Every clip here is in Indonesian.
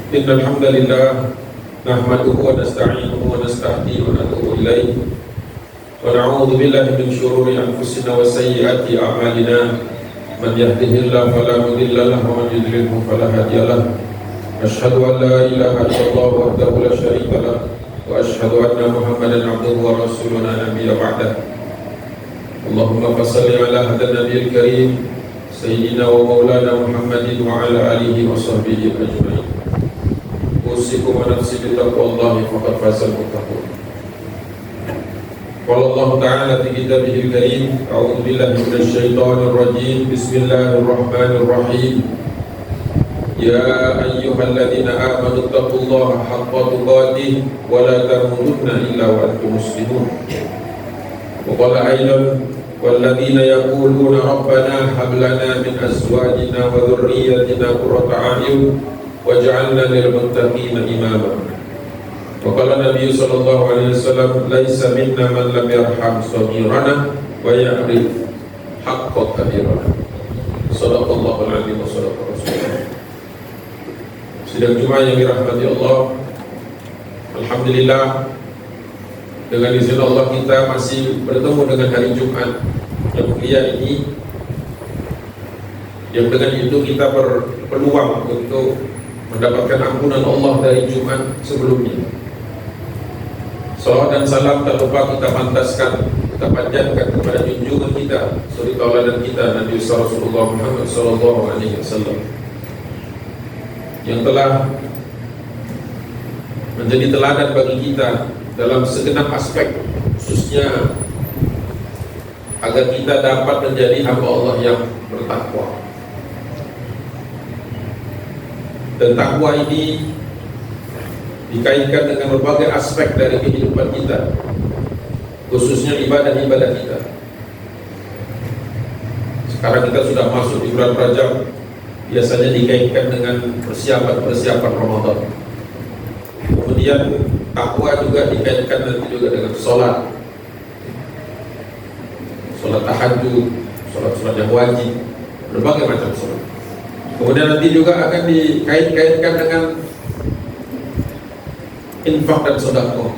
إن الحمد لله نحمده ونستعينه ونستهديه ونتوب إليه ونعوذ بالله من شرور أنفسنا وسيئات أعمالنا من يهده الله فلا مضل له ومن يضلله فلا هادي له أشهد أن لا إله إلا الله وحده لا شريك له وأشهد أن محمدا عبده ورسوله لا نبي بعده اللهم صل على هذا النبي الكريم سيدنا ومولانا محمد وعلى آله وصحبه أجمعين أوصيكم ونفسي بتقوى الله فقد فاز المتقون قال الله تعالى في كتابه الكريم أعوذ بالله من الشيطان الرجيم بسم الله الرحمن الرحيم يا أيها الذين آمنوا اتقوا الله حق تقاته ولا تموتن إلا وأنتم مسلمون وقال أيضا والذين يقولون ربنا هب لنا من أزواجنا وذريتنا قرة أعين واجعلنا للمتقين إماما وقال النبي صلى الله عليه وسلم ليس منا من لم يرحم صغيرنا ويعرف حق كبيرنا صدق الله العظيم وصدق رسوله. Sidang Jumat yang dirahmati Allah, alhamdulillah dengan izin Allah kita masih bertemu dengan hari Jumat yang mulia ini, yang dengan itu kita berpeluang untuk mendapatkan ampunan Allah dari Jumat sebelumnya. Salawat dan salam tak lupa kita pantaskan, kita panjatkan kepada junjungan kita, suri tauladan kita Nabi Rasulullah Muhammad sallallahu alaihi wasallam yang telah menjadi teladan bagi kita dalam segenap aspek, khususnya agar kita dapat menjadi hamba Allah yang bertakwa. Dan takwa ini dikaitkan dengan berbagai aspek dari kehidupan kita, khususnya ibadah-ibadah kita. Sekarang kita sudah masuk di bulan Rajab, biasanya dikaitkan dengan persiapan Ramadan. Kemudian takwa juga dikaitkan nanti juga dengan sholat tahajud, sholat yang wajib, berbagai macam sholat. Kemudian nanti juga akan dikait-kaitkan dengan infak dan sedekah.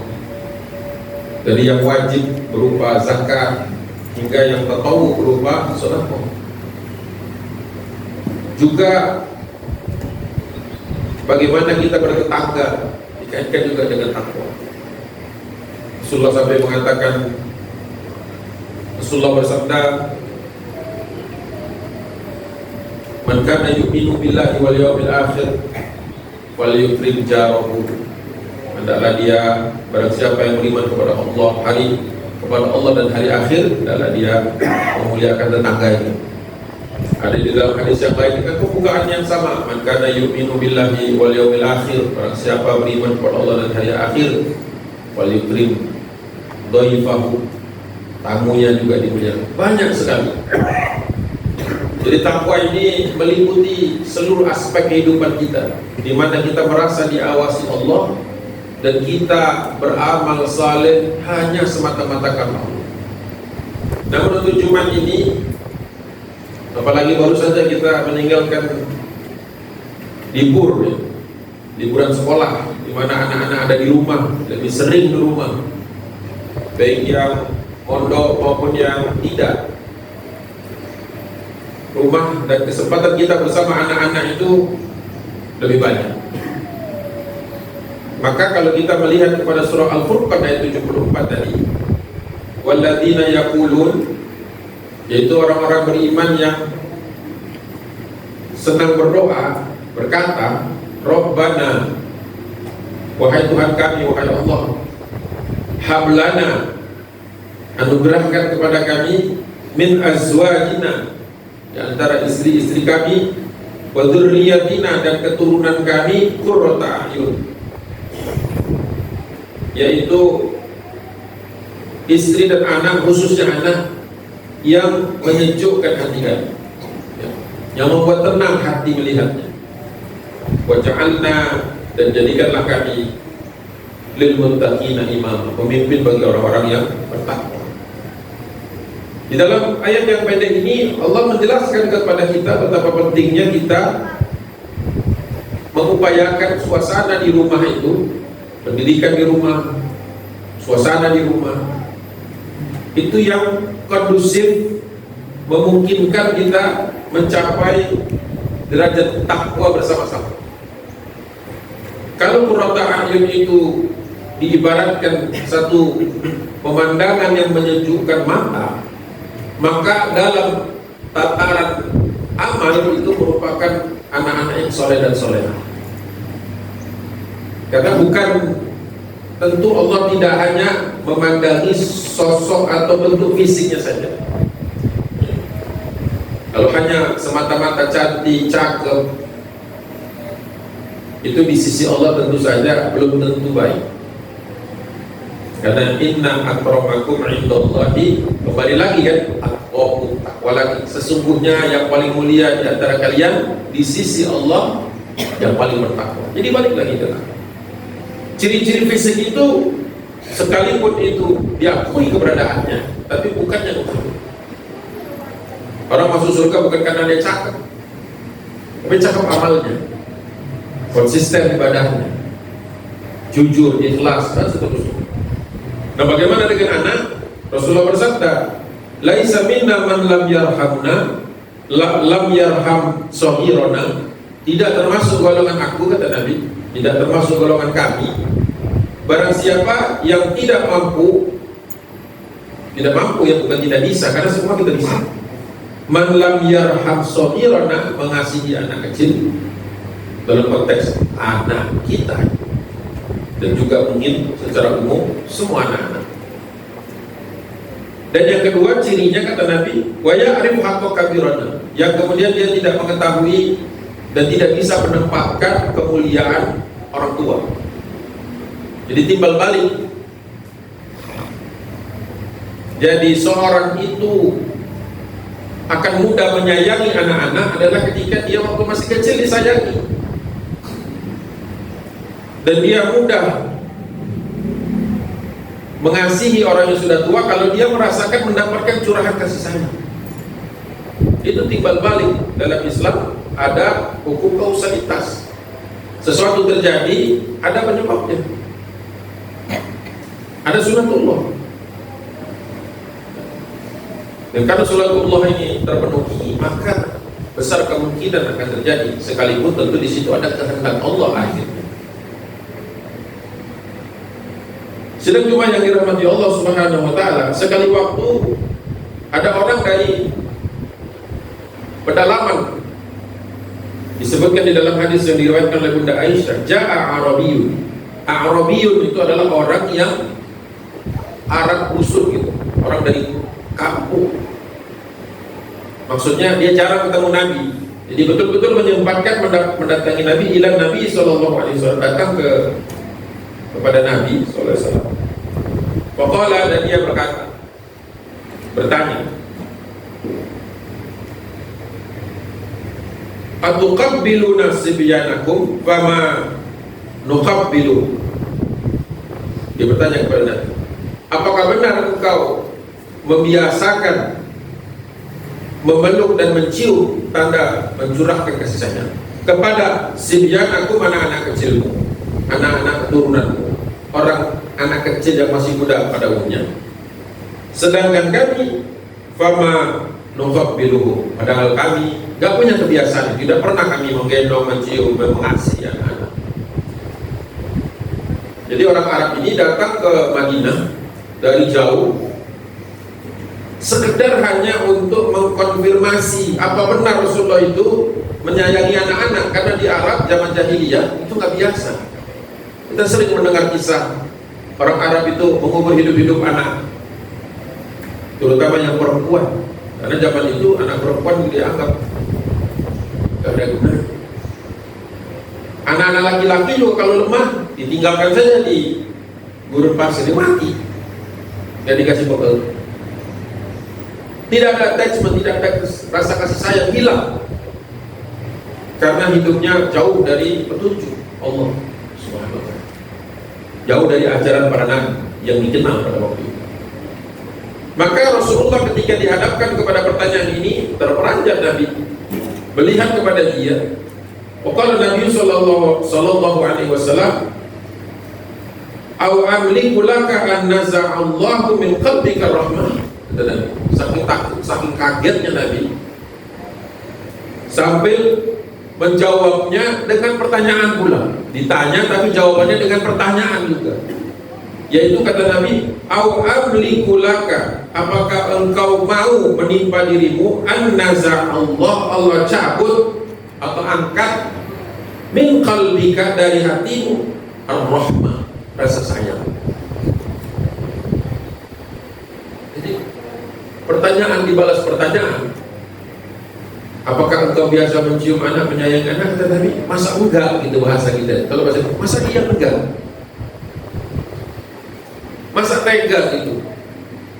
Dari yang wajib berupa zakat hingga yang tatawwu berupa sedekah. Juga bagaimana kita bertetangga dikaitkan juga dengan takwa. Rasulullah sampai mengatakan, Rasulullah bersabda, man kana yu'minu billahi wal yawmil akhir falyukrim jarahu. Hendaklah dia, barang siapa yang beriman kepada Allah dan hari akhir, hendaklah dia memuliakan tetangganya. Ada di dalam hadis yang lain dengan pembukaan yang sama, man kana yu'minu billahi wal yawmil akhir, barang siapa beriman kepada Allah dan hari akhir, falyukrim dhaifahu, tamunya juga dimuliakan. Banyak sekali. Jadi takwa ini meliputi seluruh aspek kehidupan kita, di mana kita merasa diawasi Allah dan kita beramal saleh hanya semata-mata karena Allah. Namun untuk Jumat ini, apalagi baru saja kita meninggalkan liburan sekolah, di mana anak-anak ada di rumah, lebih sering di rumah, baik yang pondok maupun yang tidak. Rumah dan kesempatan kita bersama anak-anak itu lebih banyak. Maka kalau kita melihat kepada surah Al-Furqan ayat 74 tadi, walladzina yaqulun, yaitu orang-orang beriman yang senang berdoa, berkata, Rabbana, wahai Tuhan kami, wahai Allah, hablana, anugerahkan kepada kami, min azwajina, di antara istri-istri kami, wa dzurriyyatina, dan keturunan kami, qurrata a'yun, yaitu istri dan anak, khususnya anak yang menyejukkan hati kami, yang membuat tenang hati melihatnya. Wa ja'alna, dan jadikanlah kami lil muttaqina imama, pemimpin bagi orang-orang yang bertakwa. Di dalam ayat yang pendek ini Allah menjelaskan kepada kita betapa pentingnya kita mengupayakan suasana di rumah itu, pendidikan di rumah, suasana di rumah itu yang kondusif, memungkinkan kita mencapai derajat takwa bersama-sama. Kalau qurrata a'yun itu diibaratkan satu pemandangan yang menyejukkan mata, maka dalam tataran amal itu merupakan anak-anak yang soleh dan solehah. Karena bukan tentu Allah tidak hanya memandangi sosok atau bentuk fisiknya saja. Kalau hanya semata-mata cantik, cakep, itu di sisi Allah tentu saja belum tentu baik. Karena inna akramakum indallahi, kembali lagi kan, takwa lagi. Sesungguhnya yang paling mulia di antara kalian di sisi Allah yang paling bertakwa. Jadi balik lagi ke ciri-ciri fisik itu, sekalipun itu diakui keberadaannya, tapi bukan yang utama. Orang masuk surga bukan karena dia cakep, tapi cakep amalnya, konsisten ibadahnya, jujur, ikhlas, dan seterusnya. Nah, bagaimana dengan anak? Rasulullah bersabda, laisa minna man lam yarhamna, lam yarham shaghirana. Tidak termasuk golongan aku, kata Nabi, tidak termasuk golongan kami, barang siapa yang tidak mampu ya bukan tidak bisa, karena semua kita bisa. Man lam yarham shaghirana, mengasihi anak kecil, dalam konteks anak kita, dan juga mungkin secara umum semua anak-anak. Dan yang kedua cirinya, kata Nabi, wa ya'rif haqqa kabirana, yang kemudian dia tidak mengetahui dan tidak bisa menempatkan kemuliaan orang tua. Jadi timbal balik. Jadi seorang itu akan mudah menyayangi anak-anak adalah ketika dia waktu masih kecil disayangi, dan dia mudah mengasihi orang yang sudah tua kalau dia merasakan mendapatkan curahan kasih sayang. Itu timbal balik. Dalam Islam ada hukum kausalitas. Sesuatu terjadi, ada penyebabnya, ada sunatullah. Dan kalau sunatullah ini terpenuhi, maka besar kemungkinan akan terjadi, sekalipun tentu di situ ada kehendak Allah akhirnya. Sedang cuma yang dirahmati Allah Subhanahu wa taala, sekali waktu ada orang dari pedalaman, disebutkan di dalam hadis yang diriwayatkan oleh Bunda Aisyah, ja'a Arabiyun. Arabiyun itu adalah orang yang Arab busuk gitu, orang dari kampung. Maksudnya dia jarang ketemu Nabi, jadi betul-betul menyempatkan mendatangi Nabi. Ila Nabi sallallahu alaihi wasallam, datang kepada Nabi sallallahu alaihi wasallam. Faqala, dan dia bertanya, atuqabbiluna sibyanakum fama nuqabbilu. Dia bertanya kepada Nabi, apakah benar engkau membiasakan memeluk dan mencium, tanda mencurahkan kasih sayang, kepada sibyanakum, anak-anak kecilmu, anak-anak keturunanmu, orang anak kecil yang masih muda pada umumnya. Sedangkan kami fama nuqabbiluhu, padahal kami gak punya kebiasaan, tidak pernah kami menggendong, mencium, mengasihi anak-anak. Jadi orang Arab ini datang ke Madinah dari jauh, sekedar hanya untuk mengkonfirmasi apa benar Rasulullah itu menyayangi anak-anak, karena di Arab zaman jahiliyah itu nggak biasa. Kita sering mendengar kisah orang Arab itu mengubur hidup-hidup anak, terutama yang perempuan, karena zaman itu anak perempuan dianggap gak ada guna. Anak-anak laki-laki juga kalau lemah ditinggalkan saja di gurun pasir, dia mati, gak dikasih bekal. Tidak ada attachment, tidak ada rasa kasih sayang, hilang, karena hidupnya jauh dari petunjuk Allah Subhanahu wa ta'ala, jauh dari ajaran para nabi yang dikenal pada waktu itu. Maka Rasulullah ketika dihadapkan kepada pertanyaan ini terperanjat Nabi, melihat kepada dia, Waqala Nabi sallallahu alaihi wasallam, "Au amliku laka an naza'allahu min qalbika rahmah." Saking takut, saking kagetnya Nabi, sambil menjawabnya dengan pertanyaan pula. Ditanya tapi jawabannya dengan pertanyaan juga. Yaitu kata Nabi, "Au amliku laka, apakah engkau mau menimpa dirimu an naza'allah, Allah cabut atau angkat min qalbika, dari hatimu, ar-rahmah, rasa sayang." Jadi pertanyaan dibalas pertanyaan. Apakah engkau biasa mencium anak, menyayangi anak? Kata Nabi, masa enggak, gitu bahasa kita. Kalau bahasa kita, masa dia enggak? Masa tega gitu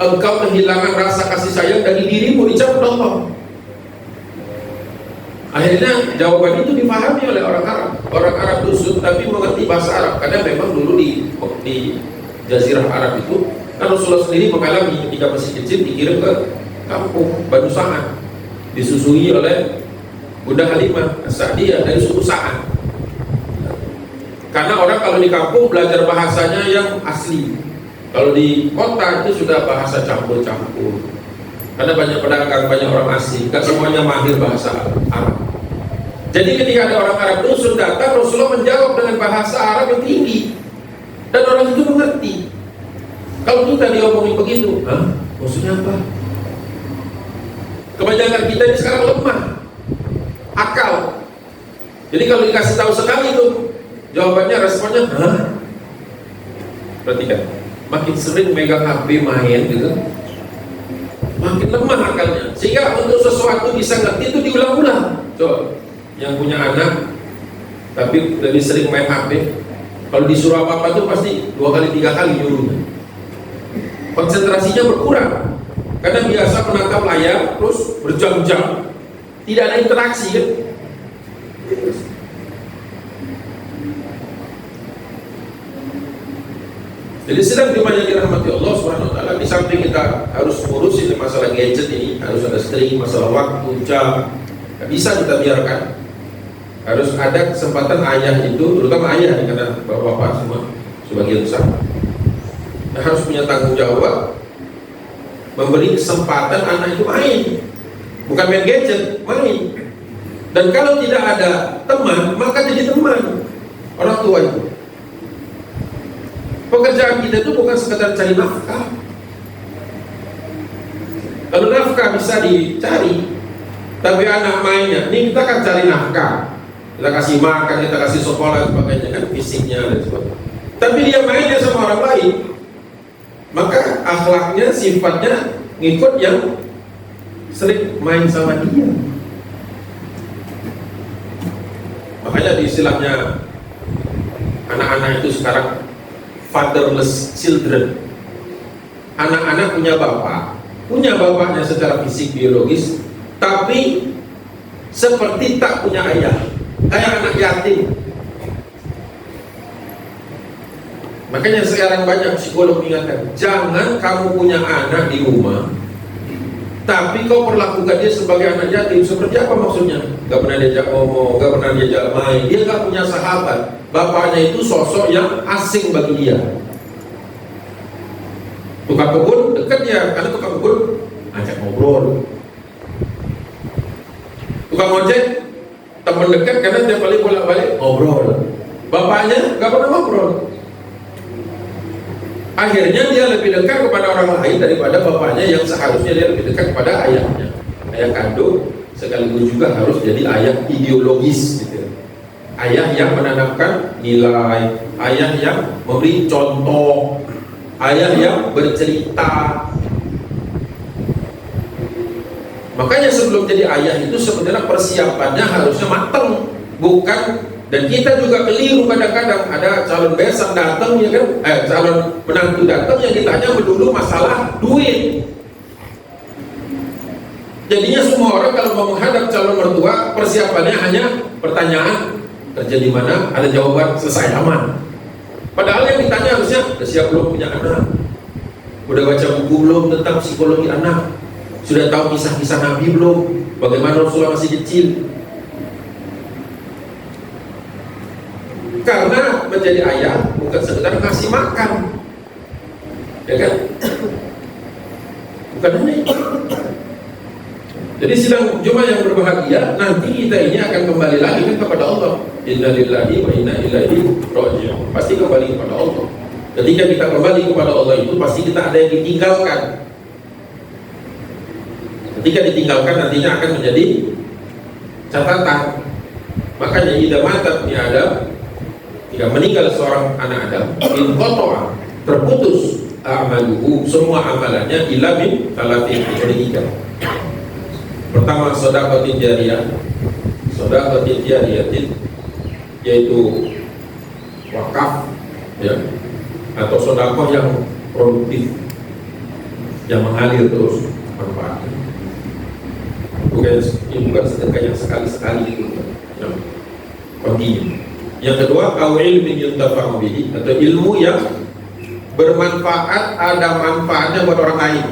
engkau kehilangan rasa kasih sayang dari dirimu, dicabut Allah? Akhirnya jawaban itu dipahami oleh orang Arab dusun, tapi mengerti bahasa Arab, karena memang dulu di Jazirah Arab itu kan Rasulullah sendiri mengalami ketika masih kecil dikirim ke kampung Banu Sa'ad, disusui oleh Bunda Halimah As-Sa'diyah dari suku Sa'ad. Karena orang kalau di kampung belajar bahasanya yang asli, kalau di kota itu sudah bahasa campur-campur. Karena banyak pedagang, banyak orang asing, gak semuanya mahir bahasa Arab. Jadi ketika ada orang Arab dusun datang, Rasulullah menjawab dengan bahasa Arab yang tinggi, dan orang itu mengerti. Kalau kita diomongin begitu, hah? Maksudnya apa? Kebanyakan kita ini sekarang lemah akal. Jadi kalau dikasih tahu sekali itu, jawabannya, responnya, hah? Perhatikan, makin sering megang HP main gitu, makin lemah akalnya. Sehingga untuk sesuatu bisa ngerti itu diulang-ulang. Coba, yang punya anak tapi lebih sering main HP, kalau disuruh apa-apa tuh pasti 2 kali 3 kali nyuruhnya. Konsentrasinya berkurang karena biasa menatap layar terus berjam-jam, tidak ada interaksi kan. Jadi sedang dimana dirahmati Allah Subhanahu wa taala, di samping kita harus ngurusin masalah gadget ini, harus ada string, masalah waktu, jam, nggak bisa kita biarkan. Harus ada kesempatan ayah itu, terutama ayah, karena bapak-bapak semua sebagian besar, harus punya tanggung jawab memberi kesempatan anak itu main, bukan main gadget, main. Dan kalau tidak ada teman, maka jadi teman orang tua itu. Pekerjaan kita itu bukan sekedar cari nafkah. Kalau nafkah bisa dicari, tapi anak mainnya, ini kita kan cari nafkah, kita kasih makan, kita kasih sekolah, sebagainya kan, fisiknya dan sebagainya. Tapi dia mainnya sama orang lain, maka akhlaknya, sifatnya ngikut yang sering main sama dia. Makanya di istilahnya anak-anak itu sekarang fatherless children. Anak-anak punya bapak, punya bapaknya secara fisik biologis, tapi seperti tak punya ayah, kayak anak yatim. Makanya sekarang banyak psikolog mengingatkan, jangan kamu punya anak di rumah tapi kau perlakukan dia sebagai anak yatim. Seperti apa maksudnya? Gak pernah diajak ngomong, gak pernah diajak main, dia gak punya sahabat. Bapaknya itu sosok yang asing bagi dia. Tukang kebun dekat ya, karena tukang kebun ajak ngobrol. Tukang ojek teman dekat karena tiap kali bolak-balik ngobrol. Bapaknya gak pernah ngobrol. Akhirnya dia lebih dekat kepada orang lain daripada bapaknya yang seharusnya dia lebih dekat kepada ayahnya. Ayah kandung sekaligus juga harus jadi ayah ideologis gitu. Ayah yang menanamkan nilai, ayah yang memberi contoh, ayah yang bercerita. Makanya sebelum jadi ayah itu sebenarnya persiapannya harusnya matang, bukan. Dan kita juga keliru kadang-kadang, ada calon besan datang ya kan, calon menantu datang yang ditanya melulu masalah duit. Jadinya semua orang kalau mau menghadap calon mertua, persiapannya hanya pertanyaan, kerja di mana, ada jawaban, selesai, aman. Padahal yang ditanya harusnya, udah siap belum punya anak? Udah baca buku belum tentang psikologi anak? Sudah tahu kisah-kisah Nabi belum? Bagaimana Rasulullah masih kecil? Karena menjadi ayah bukan sekedar ngasih makan, ya kan? Bukan hanya itu. Jadi sidang Jumat yang berbahagia, nanti kita ini akan kembali lagi kan kepada Allah. Inna lillahi wa inna ilaihi raji'un. Pasti kembali kepada Allah. Ketika kita kembali kepada Allah itu pasti kita ada yang ditinggalkan. Ketika ditinggalkan nantinya akan menjadi catatan. Makanya idza mata ibnu Adam, jika meninggal seorang anak Adam, inqata'a, terputus amaluhu, semua amalannya illa min talatin, kecuali 3. Pertama, sedekah jariyah. Sedekah jariyah yaitu wakaf, ya, atau sedekah yang produktif, yang mengalir terus manfaatnya. Bukan sedekah yang sekali-sekali itu, yang kontinu. Yang kedua, au ilmin yuntafa'u bihi, atau ilmu yang bermanfaat, ada manfaatnya buat orang lain.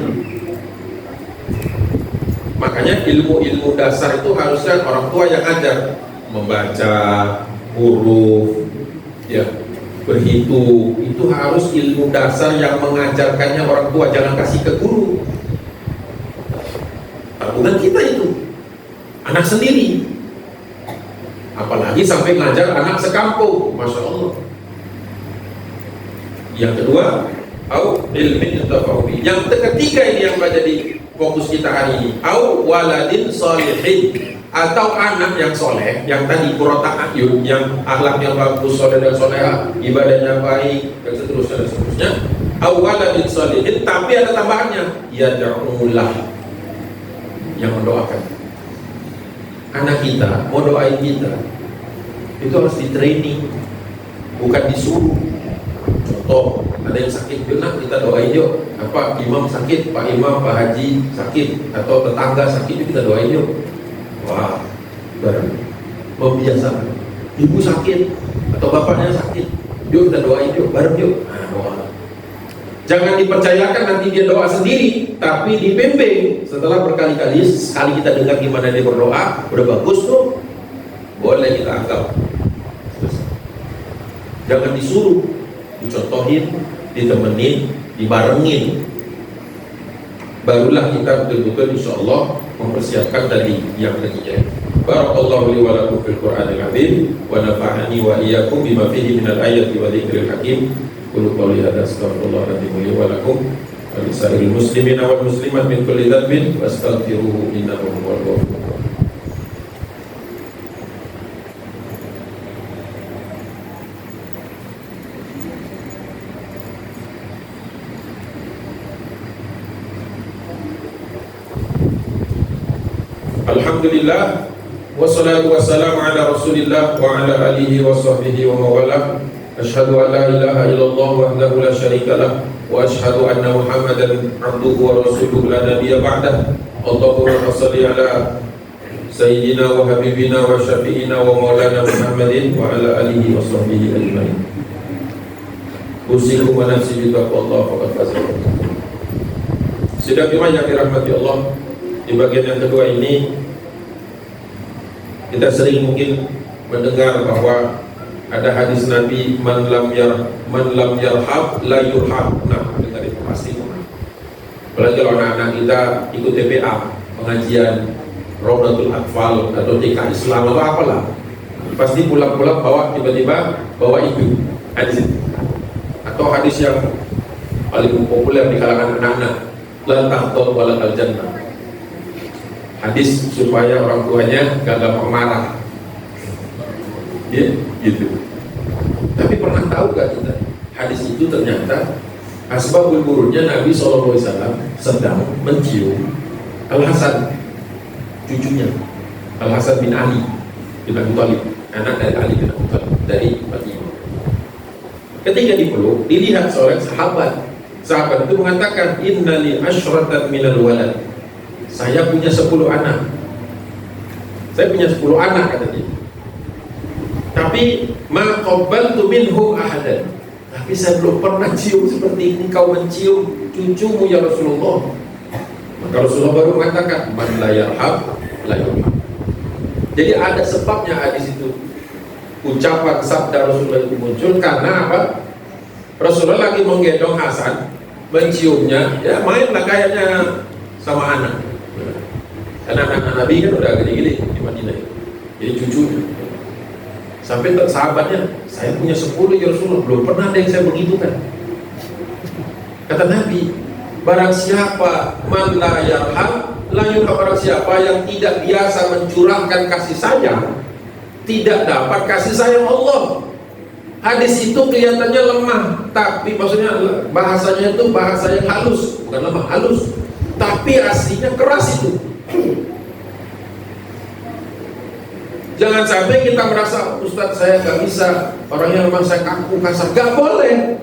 Makanya ilmu-ilmu dasar itu harusnya orang tua yang ajar, membaca huruf, ya, berhitung, itu harus ilmu dasar yang mengajarkannya orang tua, jangan kasih ke guru. Bukan kita itu, anak sendiri, apalagi sampai ngajar anak sekampung, masya Allah. Yang kedua, au ilmin yuntafa'u. Yang ketiga ini yang menjadi fokus kita hari ini, au waladin sholihin, atau anak yang soleh, yang tadi qurrata ayun, yang akhlaknya bagus, soleh dan soleha, ibadahnya baik, dan seterusnya. Au waladin sholihin, tapi ada tambahannya, yad'ulah, yang mendoakan. Anak kita mau doain kita itu harus di training, bukan disuruh. Contoh, ada yang sakit, yuk nak kita doain yuk. Apa, imam sakit, pak imam, pak haji sakit, atau tetangga sakit, yuk kita doain yuk. Wah, baru membiasakan. Ibu sakit atau bapaknya sakit, yuk kita doain yuk, bareng yuk. Nah, doa. Jangan dipercayakan nanti dia doa sendiri, tapi dibimbing. Setelah berkali-kali, sekali kita dengar gimana dia berdoa, udah bagus tuh, boleh kita anggap. Jangan disuruh, dicontohin, ditemenin, dibarengin. Barulah kita betul-betul insyaallah mempersiapkan dari yang ketiga. Barakallahu li wa lakum fil Qur'anil azim wa nafa'ani wa iyyakum bima fihi minal ayati wa dzikril hakim. Qul qawli hadza astaghfirullahaladzim li wa lakum wa lisa'iril muslimina wal muslimat min kulli dhanbin wastaghfiruhu innahu huwal ghafurur rahim. Alhamdulillah, wassalatu wassalamu ala rasulillah wa ala alihi wa sahbihi wa mawalah. Asyhadu an la ilaha illallah wahdahu la syarika lah, wa asyhadu anna muhammadan abduhu wa rasuluhu la nabiyya ba'dah. Allahumma shalli ala sayyidina wa habibina wa syafi'ina wa maulana Muhammadin wa ala alihi wa sahbihi ajma'in. Usikum wa nafsi bi taqwallah faqad faza. Sidang Jumat yang dirahmati Allah, di bagian yang kedua ini kita sering mungkin mendengar bahwa ada hadis Nabi, man lam yarhab la yurhab. Nah, dengar itu pasti. Apalagi kalau anak-anak kita ikut TPA, pengajian Raudatul Atfal atau TK Islam atau apalah, pasti pulang-pulang bawa, tiba-tiba bawa itu hadis. Atau hadis yang paling populer di kalangan anak-anak, la tahtul wala al-jannah. Hadis supaya orang tuanya gak gampang marah, ya, gitu. Tapi pernah tahu gak kita, hadis itu ternyata asbabul wurudnya Nabi SAW sedang mencium Al-Hasan, cucunya Al-Hasan bin Ali bin Abi Thalib, anak dari Ali bin Abi Thalib, dari Fatimah. Ketika dipeluk, dilihat seorang sahabat. Sahabat itu mengatakan, innali asyratan minal walad. Saya punya 10 anak. Saya punya 10 anak, kata dia. Tapi ma qabbaltu minhum ahadan. Tapi saya belum pernah cium seperti ini kau mencium cucumu ya Rasulullah. Maka Rasulullah baru mengatakan, man la yarhab la yurham. Jadi ada sebabnya hadis itu. ucapan sabda Rasulullah itu muncul karena apa? Rasulullah lagi menggendong Hasan, menciumnya, ya mainlah kayaknya sama anak. Karena anak Nabi kan udah gede-gede di Madinah, jadi cucunya. Sampai sahabatnya, saya punya 10 ya Rasulullah, belum pernah ada yang saya begitu kan. Kata Nabi, barang siapa man la yarham la yurham, barang siapa yang tidak biasa mencurahkan kasih sayang, tidak dapat kasih sayang Allah. Hadis itu kelihatannya lemah, tapi maksudnya bahasanya itu bahasa yang halus, bukan lemah, halus. Tapi aslinya keras itu. Jangan sampai kita merasa, Ustadz saya gak bisa, orangnya memang saya kaku, kasar. Gak boleh.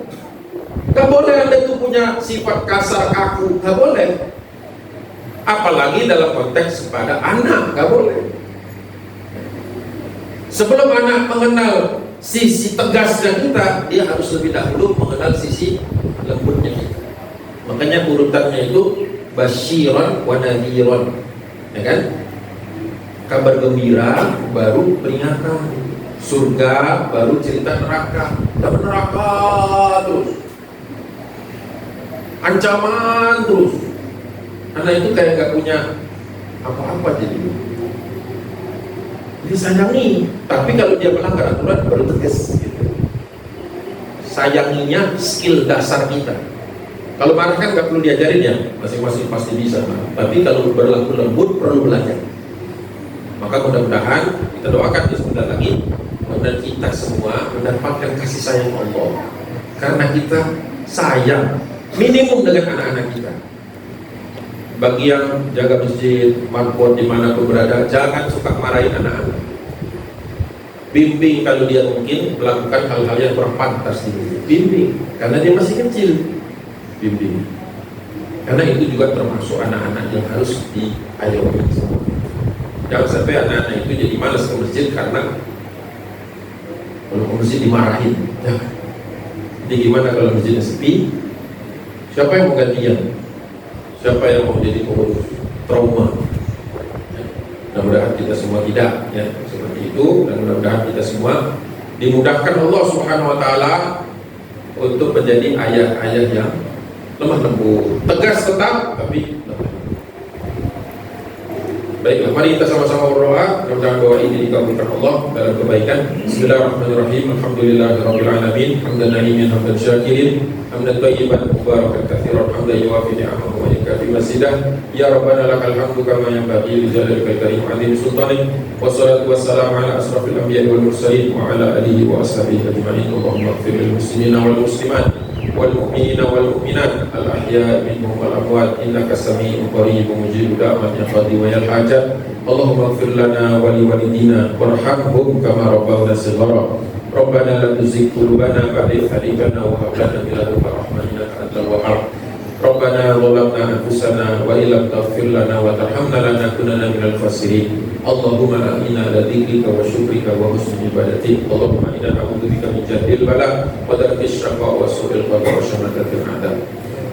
Gak boleh Anda itu punya sifat kasar, kaku. Gak boleh. Apalagi dalam konteks kepada anak, gak boleh. Sebelum anak mengenal sisi tegasnya kita, dia harus lebih dahulu mengenal sisi lembutnya kita. Makanya urutannya itu basyiran wa nadhiran, ya kan? Kabar gembira baru peringatan, surga baru cerita neraka, dan neraka terus, ancaman terus. Karena itu kayak gak punya apa-apa jadi disayangi, tapi kalau dia melanggar aturan baru tegas gitu. Sayanginya skill dasar kita. Kalau marah kan gak perlu diajarin ya, masing-masing pasti bisa. Tapi kalau berlaku lembut perlu belajar. Maka mudah-mudahan kita doakan sebentar lagi, mudah-mudahan kita semua mendapatkan kasih sayang Allah, karena kita sayang minimum dengan anak-anak kita. Bagi yang jaga masjid, manpot dimanapun berada, jangan suka marahin anak-anak. Bimbing kalau dia mungkin melakukan hal-hal yang kurang pantas dulu. Bimbing, karena dia masih kecil. Bimbing, karena itu juga termasuk anak-anak yang harus diayomi semua. Jangan sampai anak-anak itu jadi malas ke masjid karena kalau ke masjid dimarahin. Jangan. Jadi gimana kalau masjidnya sepi? Siapa yang mau gantian? Siapa yang mau jadi pengurus trauma? Mudah-mudahan kita semua tidak ya seperti itu, dan mudah-mudahan kita semua dimudahkan Allah Subhanahu Wa Taala untuk menjadi ayah-ayah yang lemah lembut, tegas tetap tapi lemah. Baiklah, mari kita sama-sama berdoa, mudah-mudahan doa ini dikabulkan Allah dalam kebaikan. Bismillahirrahmanirrahim. Alhamdulillahirabbil alamin, hamdan naimin, hamdan syakirin, hamdan thayyiban mubarakan katsiran, hamdan yuwafi ni'amahu wa yukafi masidah. Ya Rabbana lakal hamdu kama yanbaghi li jalalika karim azim sultanik. Wassalatu wassalamu ala asrafil anbiya'i wal mursalin wa ala alihi wa ashabihi ajma'in. Allahumma ighfir lil muslimina wal muslimat wal mu'minina wal mu'minat al ahya minhum wal amwat innaka sami'un qaribun mujibud da'wat ya qadi wa ya hajat. Allahumma ighfir lana wa li walidina warhamhum kama rabbawna shighara. Rabbana la tuzigh qulubana ba'da idh hadaytana wa hab lana min ladunka rahmatan innaka antal wahhab. Rabbana zalamna anfusana wa illam taghfir lana wa tarhamna lanakunanna minal khasirin. Allahumma inna ala dzikrika wa syukrika wa husni ibadatik. Allahumma inna na'udzubika min jahdil bala wa darkis syaqwa wa su'il qada wa syamatatil a'da.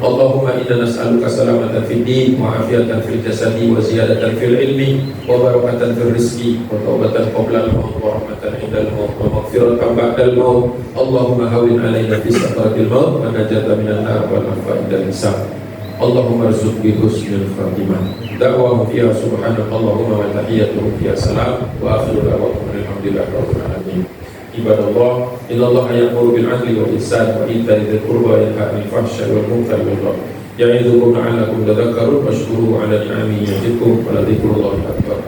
Allahumma inna nas'aluka salamatan fid din wa afiatan fil jasadi wa ziyadatan fil ilmi wa barakatan fil rizqi wa taubatan qabla al-maut wa rahmatan indal maut wa maghfiratan ba'dal maut. Allahumma hawwin 'alaina fi sakaratil maut wa najatan minan nar wal afwa indal hisab. Allahumma arzuq bi husnil khatimah. Da'wahum fiha subhanakallahumma wa tahiyyatuhum fiha salam wa akhiru da'wahum alhamdulillahi rabbil alamin. Ibadallah, innallaha ya'muru bil 'adli wal ihsani wa ita'i dzil qurba wa yanha 'anil fahsya'i wal munkari wal baghi. Ya'idzukum la'allakum tadhakkarun washkuru 'ala ni'amihi yazidkum wa la dzikrullahi akbar.